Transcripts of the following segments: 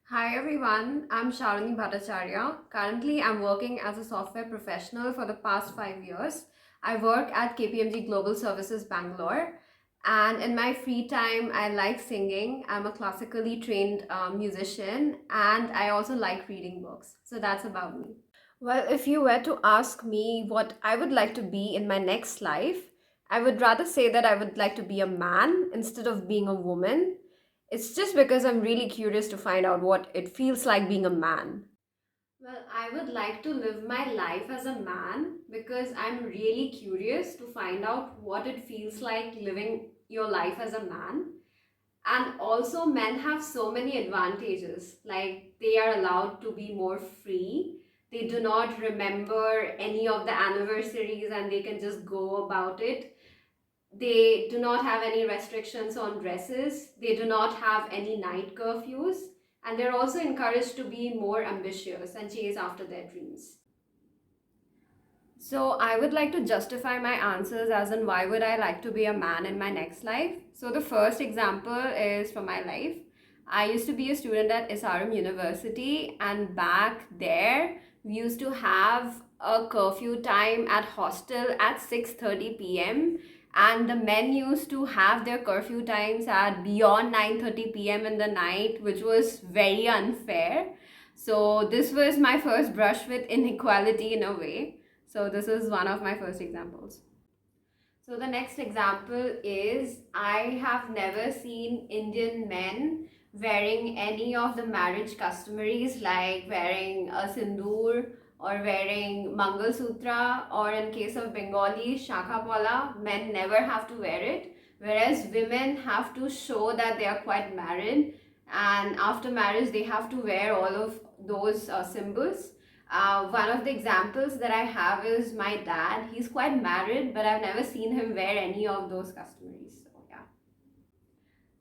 Hi everyone, I'm Sharani Bhattacharya. Currently, I'm working as a software professional for the past 5 years. I work at KPMG Global Services Bangalore, and in my free time, I like singing. I'm a classically trained musician, and I also like reading books. So that's about me. Well, if you were to ask me what I would like to be in my next life, I would rather say that I would like to be a man instead of being a woman. It's just because I'm really curious to find out what it feels like being a man. Well, I would like to live my life as a man because I'm really curious to find out what it feels like living your life as a man. And also, men have so many advantages. Like, they are allowed to be more free. They do not remember any of the anniversaries and they can just go about it. They do not have any restrictions on dresses. They do not have any night curfews. And they're also encouraged to be more ambitious and chase after their dreams. So I would like to justify my answers as in why would I like to be a man in my next life. So the first example is from my life. I used to be a student at SRM University, and back there we used to have a curfew time at hostel at 6:30 p.m. and the men used to have their curfew times at beyond 9:30 p.m. in the night, which was very unfair. So this was my first brush with inequality in a way. So this is one of my first examples. So the next example is I have never seen Indian men wearing any of the marriage customaries like wearing a sindoor or wearing Mangal Sutra, or in case of Bengali, Shakha Pala, men never have to wear it, whereas women have to show that they are quite married, and after marriage they have to wear all of those symbols. One of the examples that I have is my dad. He's quite married, but I've never seen him wear any of those customaries. So, yeah.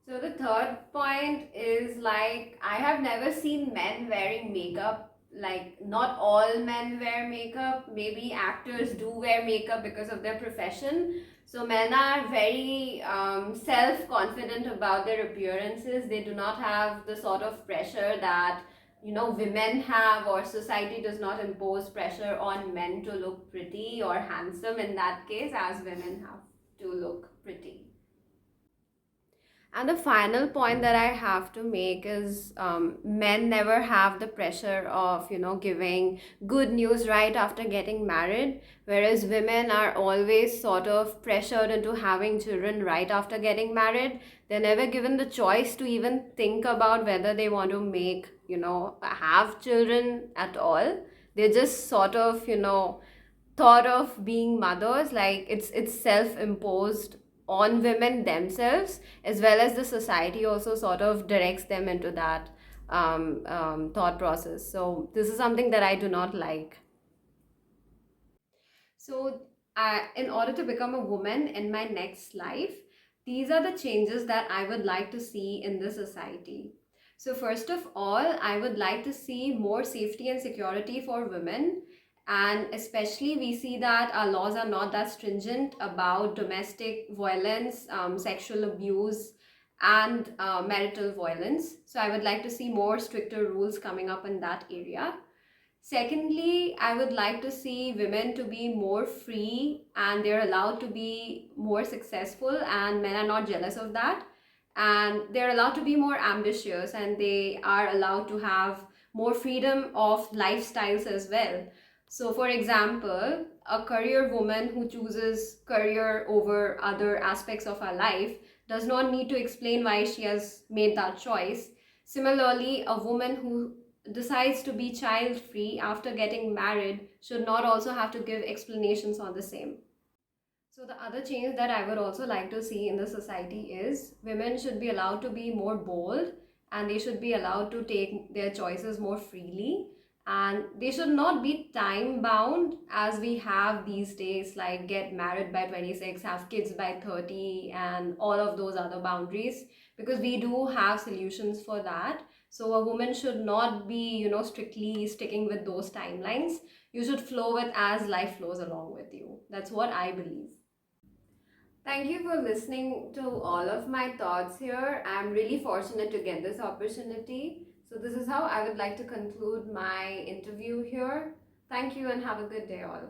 So, the third point is like, I have never seen men wearing makeup. Like, not all men wear makeup. Maybe actors do wear makeup because of their profession. So, men are very self confident about their appearances. They do not have the sort of pressure that women have, or society does not impose pressure on men to look pretty or handsome in that case, as women have to look pretty. And the final point that I have to make is men never have the pressure of, giving good news right after getting married, whereas women are always sort of pressured into having children right after getting married. They're never given the choice to even think about whether they want to have children at all. They just sort of, thought of being mothers, like it's self-imposed on women themselves, as well as the society also sort of directs them into that thought process. So this is something that I do not like. So in order to become a woman in my next life, these are the changes that I would like to see in the society. So first of all, I would like to see more safety and security for women. And especially, we see that our laws are not that stringent about domestic violence, sexual abuse, and marital violence. So I would like to see more stricter rules coming up in that area. Secondly, I would like to see women to be more free and they're allowed to be more successful, and men are not jealous of that. And they're allowed to be more ambitious and they are allowed to have more freedom of lifestyles as well. So, for example, a career woman who chooses career over other aspects of her life does not need to explain why she has made that choice. Similarly, a woman who decides to be child free after getting married should not also have to give explanations on the same. So, the other change that I would also like to see in the society is women should be allowed to be more bold, and they should be allowed to take their choices more freely. And they should not be time bound as we have these days, like get married by 26, have kids by 30, and all of those other boundaries, because we do have solutions for that. So, a woman should not be, strictly sticking with those timelines. You should flow with as life flows along with you. That's what I believe. Thank you for listening to all of my thoughts here. I'm really fortunate to get this opportunity. So this is how I would like to conclude my interview here. Thank you and have a good day all.